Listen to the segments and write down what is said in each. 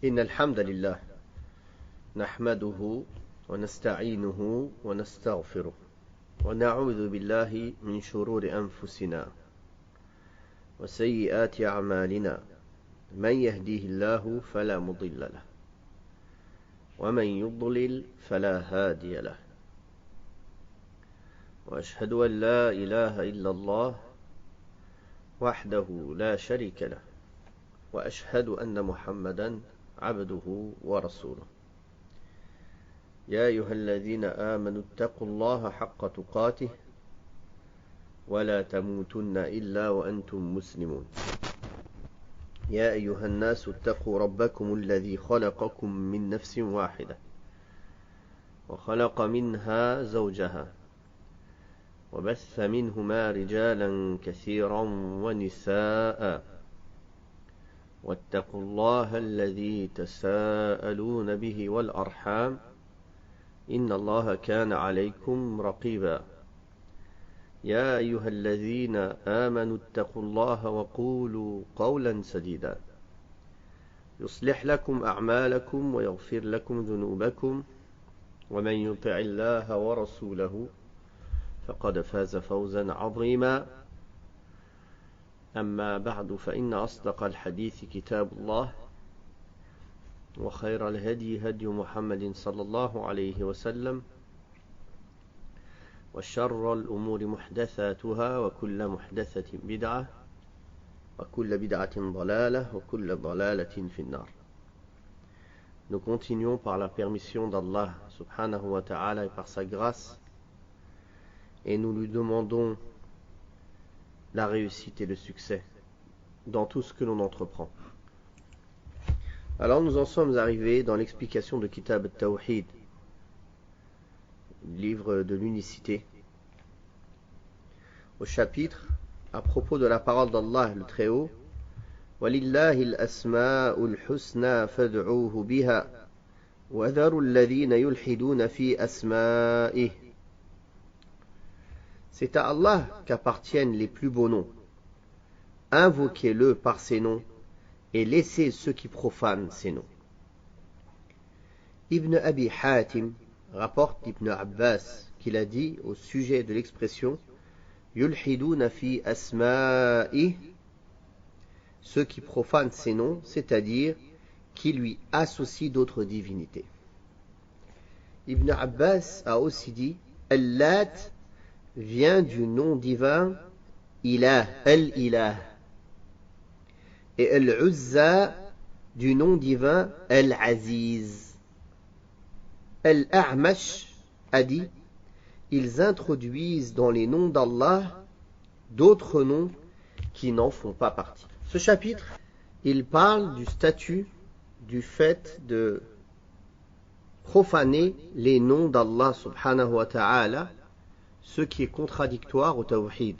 إن الحمد لله نحمده ونستعينه ونستغفره ونعوذ بالله من شرور أنفسنا وسيئات أعمالنا من يهديه الله فلا مضل له ومن يضلل فلا هادي له وأشهد أن لا إله إلا الله وحده لا شريك له وأشهد أن محمدا عبده ورسوله يا أيها الذين آمنوا اتقوا الله حق تقاته ولا تموتن إلا وأنتم مسلمون يا أيها الناس اتقوا ربكم الذي خلقكم من نفس واحدة وخلق منها زوجها وبث منهما رجالا كثيرا ونساء واتقوا الله الذي تساءلون به والأرحام إن الله كان عليكم رقيبا يا أيها الذين آمنوا اتقوا الله وقولوا قولا سديدا يصلح لكم أعمالكم ويغفر لكم ذنوبكم ومن يطع الله ورسوله فقد فاز فوزا عظيما أما بعد فإن أصدق الحديث كتاب الله وخير الهدي هدي محمد صلى الله عليه وسلم وشر الأمور محدثاتها وكل محدثة بدعة وكل بدعة ضلالة وكل ضلالة في النار. Nous continuons par la permission d'Allah subhanahu wa ta'ala et par sa grâce et nous lui demandons la réussite et le succès dans tout ce que l'on entreprend. Alors nous en sommes arrivés dans l'explication de Kitab al-Tawhid, livre de l'unicité, au chapitre à propos de la parole d'Allah le Très-Haut, وَلِلَّهِ الْأَسْمَاءُ الْحُسْنَى فَادْعُوهُ بِهَا وَذَرُوا الَّذِينَ يُلْحِدُونَ فِي أَسْمَائِهِ. C'est à Allah qu'appartiennent les plus beaux noms. Invoquez-le par ses noms et laissez ceux qui profanent ces noms. Ibn Abi Hatim rapporte d'Ibn Abbas qu'il a dit au sujet de l'expression Yulhiduna fi asma'i, ceux qui profanent ses noms, c'est-à-dire qui lui associent d'autres divinités. Ibn Abbas a aussi dit Al-Lat vient du nom divin Ilah, Al-Ilah, et Al-Uzza du nom divin Al-Aziz. Al-A'mash a dit ils introduisent dans les noms d'Allah d'autres noms qui n'en font pas partie. Ce chapitre, il parle du statut du fait de profaner les noms d'Allah subhanahu wa ta'ala, ce qui est contradictoire au tawhid.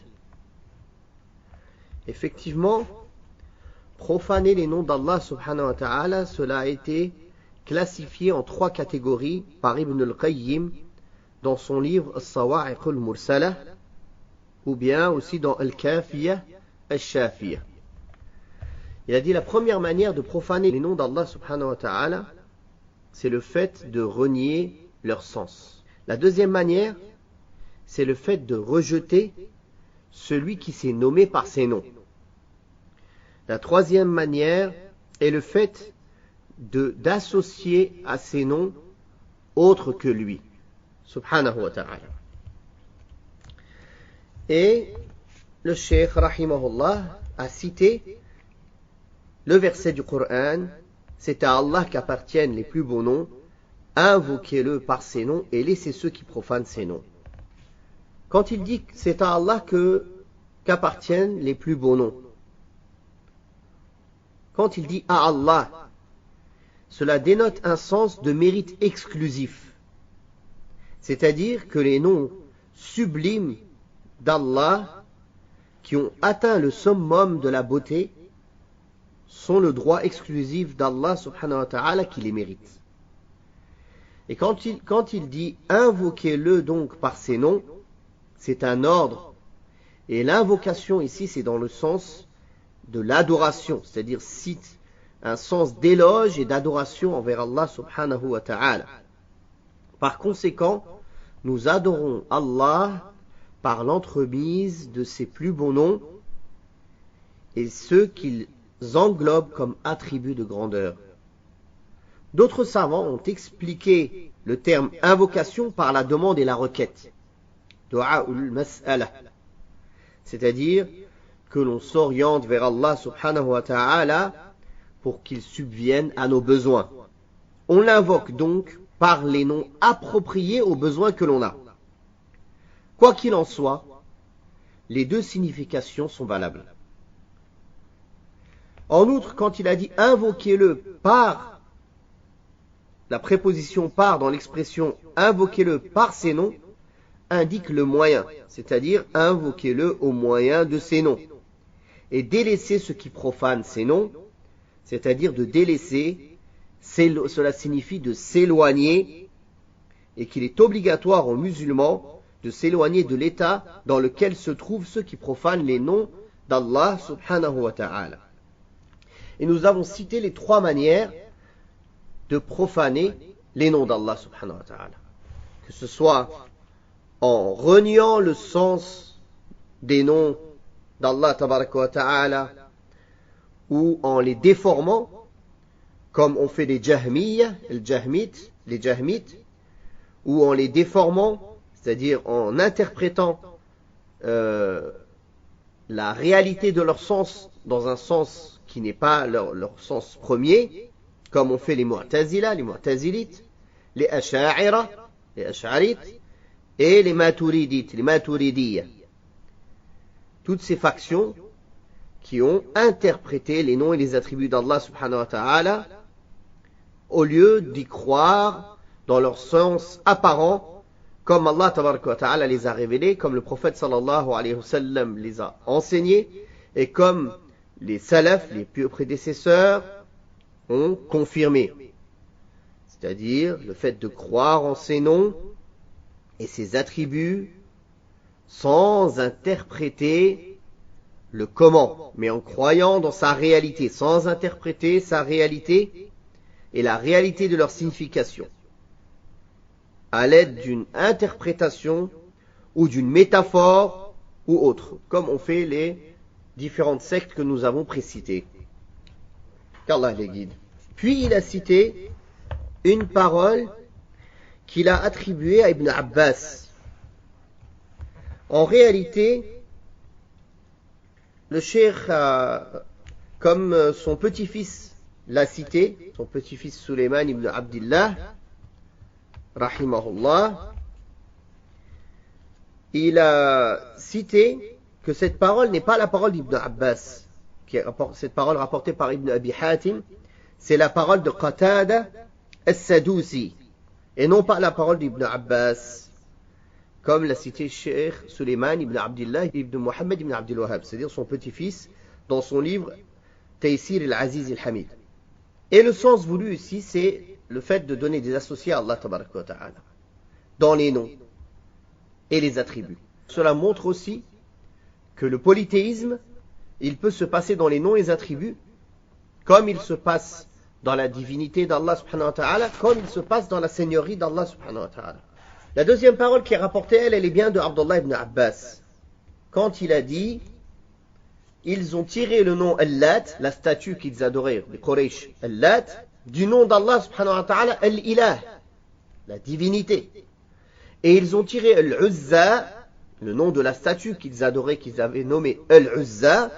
Effectivement, profaner les noms d'Allah subhanahu wa ta'ala, cela a été classifié en 3 catégories par Ibn al-Qayyim dans son livre As-Sawa'iq al-Mursala, ou bien aussi dans Al-Kafiyah al-Shafiyah. Il a dit la première manière de profaner les noms d'Allah subhanahu wa ta'ala, c'est le fait de renier leur sens. La deuxième manière, c'est le fait de rejeter celui qui s'est nommé par ses noms. La troisième manière est le fait d'associer à ses noms autre que lui, subhanahu wa ta'ala. Et le cheikh rahimahullah a cité le verset du Coran, c'est à Allah qu'appartiennent les plus beaux noms, invoquez-le par ses noms et laissez ceux qui profanent ses noms. Quand il dit que c'est à Allah qu'appartiennent les plus beaux noms, quand il dit à Allah, cela dénote un sens de mérite exclusif. C'est-à-dire que les noms sublimes d'Allah, qui ont atteint le summum de la beauté, sont le droit exclusif d'Allah subhanahu wa ta'ala qui les mérite. Et quand il dit invoquez-le donc par ses noms, c'est un ordre. Et l'invocation ici, c'est dans le sens de l'adoration, c'est-à-dire cite un sens d'éloge et d'adoration envers Allah subhanahu wa ta'ala. Par conséquent, nous adorons Allah par l'entremise de ses plus beaux noms et ceux qu'ils englobent comme attributs de grandeur. D'autres savants ont expliqué le terme invocation par la demande et la requête. Du'a ul-mas'ala. C'est-à-dire que l'on s'oriente vers Allah subhanahu wa ta'ala pour qu'il subvienne à nos besoins. On l'invoque donc par les noms appropriés aux besoins que l'on a. Quoi qu'il en soit, les deux significations sont valables. En outre, quand il a dit invoquez-le par, la préposition par dans l'expression invoquez-le par ses noms indique le moyen, c'est-à-dire invoquez-le au moyen de ses noms. Et délaisser ce qui profane ses noms, c'est-à-dire de délaisser, cela signifie de s'éloigner, et qu'il est obligatoire aux musulmans de s'éloigner de l'état dans lequel se trouvent ceux qui profanent les noms d'Allah subhanahu wa ta'ala. Et nous avons cité les trois manières de profaner les noms d'Allah subhanahu wa ta'ala. Que ce soit en reniant le sens des noms d'Allah tabaraka wa ta'ala ou en les déformant, comme on fait les jahmiyyah, les jahmites, ou en les déformant, c'est-à-dire en interprétant la réalité de leur sens dans un sens qui n'est pas leur sens premier, comme on fait les mu'tazila, les mu'tazilites, les asha'ira, les ash'arites, et les maturidites, les maturidiyya. Toutes ces factions qui ont interprété les noms et les attributs d'Allah subhanahu wa ta'ala au lieu d'y croire dans leur sens apparent, comme Allah tabaraka wa ta'ala les a révélés, comme le prophète sallallahu alayhi wa sallam les a enseignés, et comme les salafs, les pieux prédécesseurs, ont confirmé. C'est-à-dire le fait de croire en ces noms et ses attributs sans interpréter le comment, mais en croyant dans sa réalité, sans interpréter sa réalité et la réalité de leur signification, à l'aide d'une interprétation ou d'une métaphore ou autre, comme ont fait les différentes sectes que nous avons précitées. Qu'Allah les guide. Puis il a cité une parole qu'il a attribuée à Ibn Abbas. En réalité, le cheikh, comme son petit-fils l'a cité, son petit-fils Sulayman ibn Abdillah, rahimahullah, il a cité que cette parole n'est pas la parole d'Ibn Abbas, cette parole rapportée par Ibn Abi Hatim, c'est la parole de Qatada as-Sadusi, et non pas la parole d'Ibn Abbas, comme l'a cité Cheikh Sulayman ibn Abdillah ibn Muhammad ibn Abdul Wahhab, c'est-à-dire son petit-fils, dans son livre Taysir al-Aziz al-Hamid. Et le sens voulu ici, c'est le fait de donner des associés à Allah tabaraka wa ta'ala, dans les noms et les attributs. Cela montre aussi que le polythéisme, il peut se passer dans les noms et les attributs, comme il se passe dans la divinité d'Allah subhanahu wa ta'ala, comme il se passe dans la seigneurie d'Allah subhanahu wa ta'ala. La deuxième parole qui est rapportée, elle est bien de Abdullah ibn Abbas, quand il a dit, ils ont tiré le nom Al-Lat, la statue qu'ils adoraient, les Quraysh, Al-Lat, du nom d'Allah subhanahu wa ta'ala, Al-Ilah, la divinité. Et ils ont tiré Al-Uzza, le nom de la statue qu'ils adoraient, qu'ils avaient nommé Al-Uzza,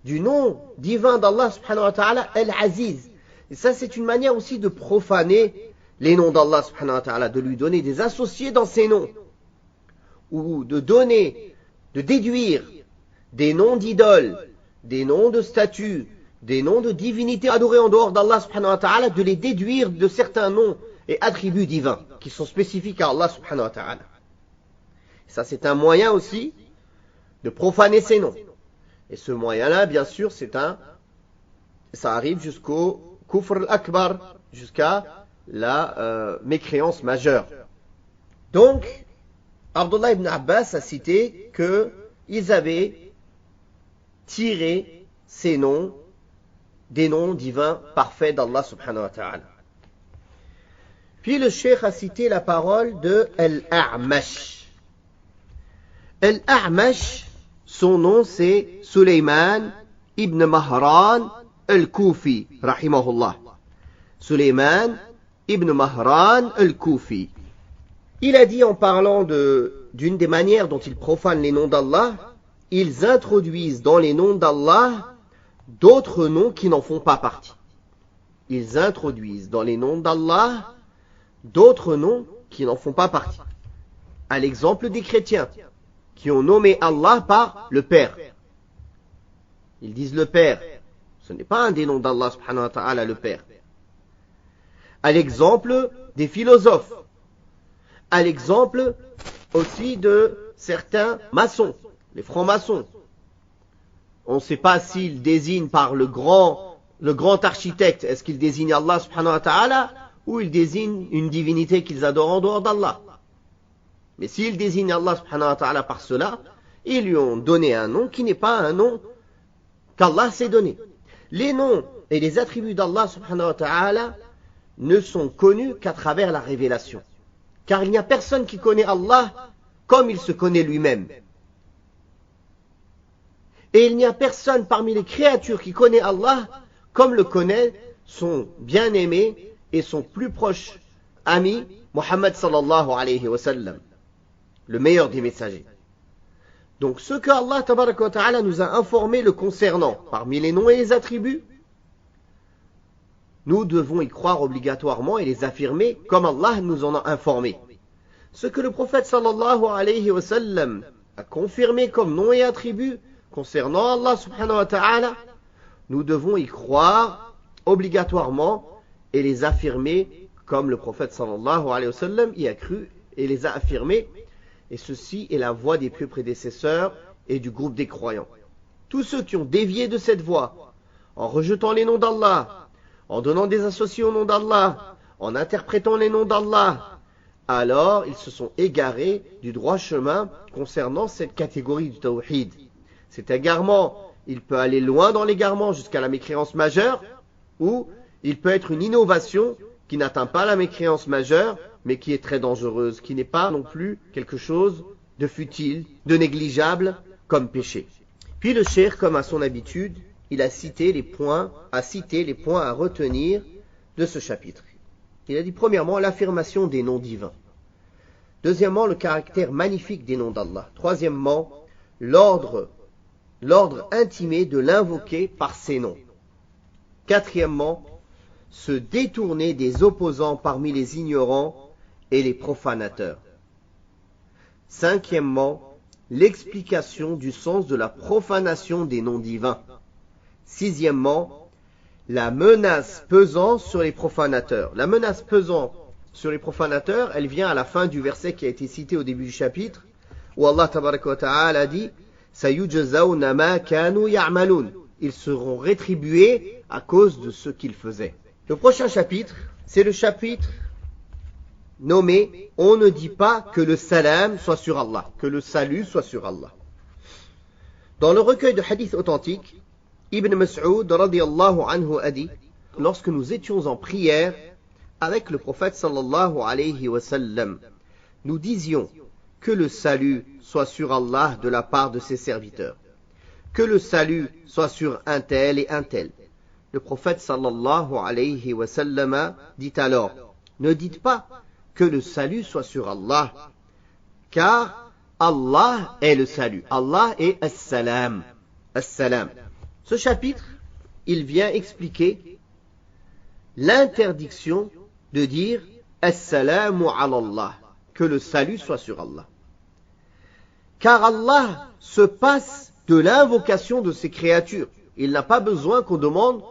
du nom divin d'Allah subhanahu wa ta'ala, Al-Aziz. Et ça, c'est une manière aussi de profaner les noms d'Allah subhanahu wa ta'ala, de lui donner des associés dans ses noms, ou de déduire des noms d'idoles, des noms de statues, des noms de divinités adorées en dehors d'Allah subhanahu wa ta'ala, de les déduire de certains noms et attributs divins qui sont spécifiques à Allah subhanahu wa ta'ala. Ça, c'est un moyen aussi de profaner ces noms. Et ce moyen-là, bien sûr, ça arrive jusqu'au kufr al-akbar, jusqu'à la mécréance majeure. Donc, Abdullah ibn Abbas a cité qu'ils avaient tiré ces noms des noms divins parfaits d'Allah subhanahu wa ta'ala. Puis le cheikh a cité la parole de Al-A'mash. Al-A'mash, son nom c'est Sulayman ibn Mahran al-Kufi, rahimahullah. Sulayman ibn Mahran al-Kufi. Il a dit en parlant d'une des manières dont ils profanent les noms d'Allah, ils introduisent dans les noms d'Allah d'autres noms qui n'en font pas partie. Ils introduisent dans les noms d'Allah d'autres noms qui n'en font pas partie. À l'exemple des chrétiens qui ont nommé Allah par le Père. Ils disent le Père. Ce n'est pas un des noms d'Allah subhanahu wa ta'ala, le Père. À l'exemple des philosophes. À l'exemple aussi de certains maçons, les francs-maçons. On ne sait pas s'ils désignent par le grand architecte, est-ce qu'ils désignent Allah subhanahu wa ta'ala ou ils désignent une divinité qu'ils adorent en dehors d'Allah. Mais s'ils désignent Allah subhanahu wa ta'ala par cela, ils lui ont donné un nom qui n'est pas un nom qu'Allah s'est donné. Les noms et les attributs d'Allah subhanahu wa ta'ala ne sont connus qu'à travers la révélation. Car il n'y a personne qui connaît Allah comme il se connaît lui-même. Et il n'y a personne parmi les créatures qui connaît Allah comme le connaît son bien-aimé et son plus proche ami, Muhammad sallallahu alayhi wa sallam, le meilleur des messagers. Donc ce que Allah tabaraka wa ta'ala nous a informé le concernant, parmi les noms et les attributs, nous devons y croire obligatoirement et les affirmer comme Allah nous en a informé. Ce que le prophète sallallahu alayhi wa sallam a confirmé comme noms et attributs concernant Allah subhanahu wa ta'ala, nous devons y croire obligatoirement et les affirmer comme le prophète sallallahu alayhi wa sallam y a cru et les a affirmés. Et ceci est la voie des pieux prédécesseurs et du groupe des croyants. Tous ceux qui ont dévié de cette voie, en rejetant les noms d'Allah, en donnant des associés au nom d'Allah, en interprétant les noms d'Allah, alors ils se sont égarés du droit chemin concernant cette catégorie du tawhid. Cet égarement, il peut aller loin dans l'égarement jusqu'à la mécréance majeure, ou il peut être une innovation qui n'atteint pas la mécréance majeure, mais qui est très dangereuse, qui n'est pas non plus quelque chose de futile, de négligeable comme péché. Puis le cheikh, comme à son habitude, il a cité les points à retenir de ce chapitre. Il a dit premièrement l'affirmation des noms divins. Deuxièmement, le caractère magnifique des noms d'Allah. Troisièmement, l'ordre intimé de l'invoquer par ses noms. Quatrièmement, se détourner des opposants parmi les ignorants et les profanateurs. Cinquièmement, l'explication du sens de la profanation des noms divins. Sixièmement, la menace pesant sur les profanateurs. La menace pesant sur les profanateurs, elle vient à la fin du verset qui a été cité au début du chapitre, où Allah tabaraka wa ta'ala dit « Sayujazawna ma kanu ya'malun » Ils seront rétribués à cause de ce qu'ils faisaient. Le prochain chapitre, c'est le chapitre nommé « On ne dit pas que le salam soit sur Allah, que le salut soit sur Allah ». Dans le recueil de hadiths authentiques, Ibn Mas'ud radiyallahu anhu a dit « Lorsque nous étions en prière avec le prophète sallallahu alayhi wa sallam, nous disions que le salut soit sur Allah de la part de ses serviteurs, que le salut soit sur un tel et un tel. » Le prophète sallallahu alayhi wa sallam dit alors « Ne dites pas que le salut soit sur Allah, car Allah est le salut. Allah est as-salam. As-salam. » Ce chapitre, il vient expliquer l'interdiction de dire « As-salamu ala Allah », que le salut soit sur Allah. Car Allah se passe de l'invocation de ses créatures. Il n'a pas besoin qu'on demande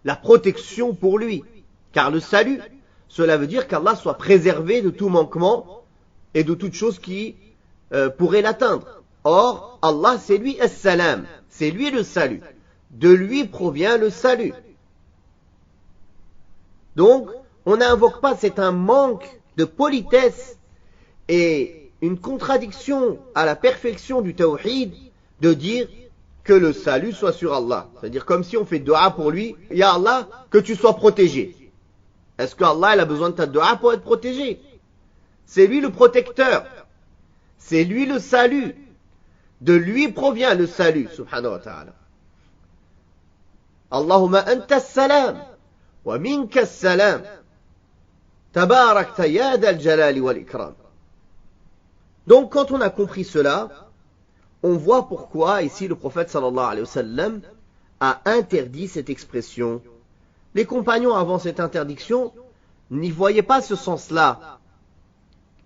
la protection pour lui. Car le salut, cela veut dire qu'Allah soit préservé de tout manquement et de toute chose qui pourrait l'atteindre. Or, Allah, c'est lui as-salam, c'est lui le salut. De lui provient le salut. Donc, on n'invoque pas, c'est un manque de politesse et une contradiction à la perfection du tawhid de dire que le salut soit sur Allah. C'est-à-dire comme si on fait dua pour lui, Ya Allah, que tu sois protégé. Est-ce que Allah il a besoin de ta dua pour être protégé? C'est lui le protecteur. C'est lui le salut. De lui provient le salut, subhanahu wa ta'ala. Allahumma anta salam, wa minka salam. Tabarakta ya dal jalali wal ikram. Donc quand on a compris cela, on voit pourquoi ici le prophète sallallahu alayhi wa sallam a interdit cette expression. Les compagnons avant cette interdiction n'y voyaient pas ce sens-là.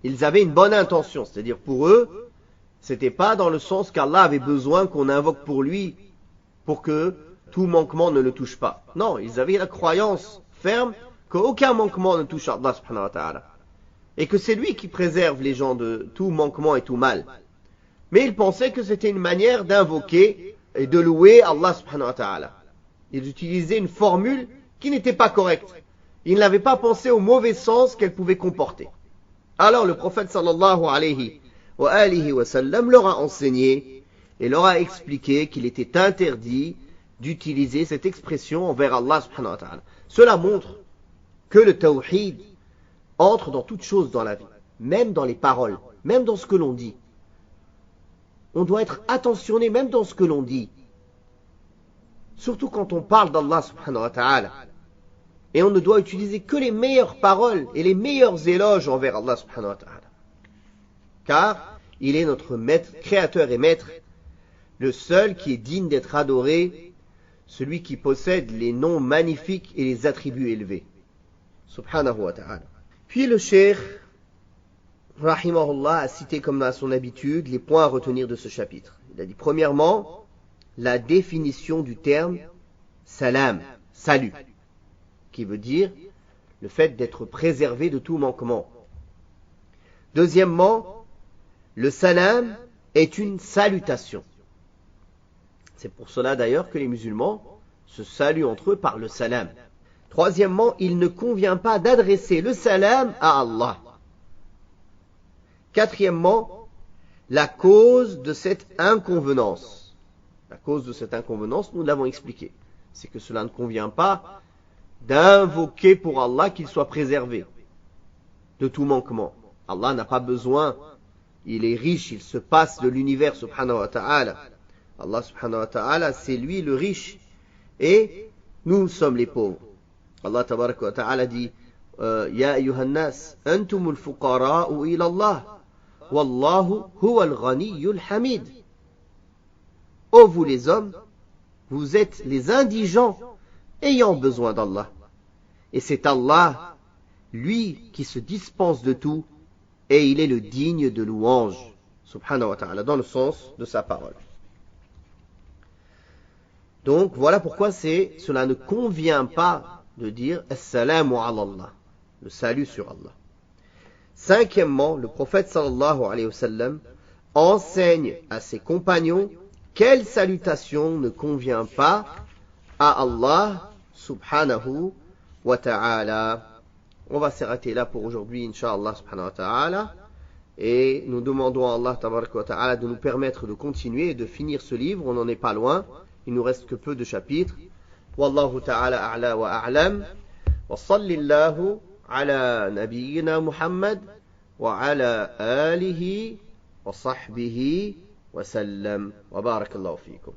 Ils avaient une bonne intention, c'est-à-dire pour eux, c'était pas dans le sens qu'Allah avait besoin qu'on invoque pour lui pour que tout manquement ne le touche pas. Non, ils avaient la croyance ferme qu'aucun manquement ne touche Allah subhanahu wa ta'ala. Et que c'est lui qui préserve les gens de tout manquement et tout mal. Mais ils pensaient que c'était une manière d'invoquer et de louer Allah subhanahu wa ta'ala. Ils utilisaient une formule qui n'était pas correcte. Ils n'avaient pas pensé au mauvais sens qu'elle pouvait comporter. Alors le prophète sallallahu alayhi wa sallam leur a enseigné et leur a expliqué qu'il était interdit d'utiliser cette expression envers Allah subhanahu wa ta'ala. Cela montre que le tawhid entre dans toute chose dans la vie, même dans les paroles, même dans ce que l'on dit. On doit être attentionné même dans ce que l'on dit. Surtout quand on parle d'Allah subhanahu wa ta'ala. Et on ne doit utiliser que les meilleures paroles et les meilleurs éloges envers Allah subhanahu wa ta'ala. Car il est notre maître, créateur et maître, le seul qui est digne d'être adoré, celui qui possède les noms magnifiques et les attributs élevés. Subhanahu wa ta'ala. Puis le cheikh, rahimahullah, a cité comme à son habitude les points à retenir de ce chapitre. Il a dit premièrement, la définition du terme salam, salut, qui veut dire le fait d'être préservé de tout manquement. Deuxièmement, le salam est une salutation. C'est pour cela d'ailleurs que les musulmans se saluent entre eux par le salam. Troisièmement, il ne convient pas d'adresser le salam à Allah. Quatrièmement, la cause de cette inconvenance. La cause de cette inconvenance, nous l'avons expliqué. C'est que cela ne convient pas d'invoquer pour Allah qu'il soit préservé de tout manquement. Allah n'a pas besoin, il est riche, il se passe de l'univers subhanahu wa ta'ala. Allah subhanahu wa ta'ala, c'est lui le riche et nous sommes les pauvres. Allah tabaraka wa ta'ala dit Ya ayyuhan nas, antumul fuqara'u ila Allah, wallahu huwal ghaniyyul hamid. Ô vous les hommes, vous êtes les indigents ayant besoin d'Allah. Et c'est Allah, lui, qui se dispense de tout, et il est le digne de louange, subhanahu wa ta'ala, dans le sens de sa parole. Donc, voilà pourquoi cela ne convient pas de dire Assalamu ala Allah, le salut sur Allah. Cinquièmement, le prophète sallallahu alayhi wa sallam enseigne à ses compagnons quelle salutation ne convient pas à Allah subhanahu wa ta'ala. On va s'arrêter là pour aujourd'hui, incha'Allah subhanahu wa ta'ala. Et nous demandons à Allah tabaraka wa ta'ala de nous permettre de continuer et de finir ce livre. On n'en est pas loin. Il nous reste que peu de chapitres. Wallahu ta'ala a'la wa a'lam. Wa sallillahu ala nabiyyina Muhammad wa ala alihi wa sahbihi wa sallam. Wa barakallahu fikum.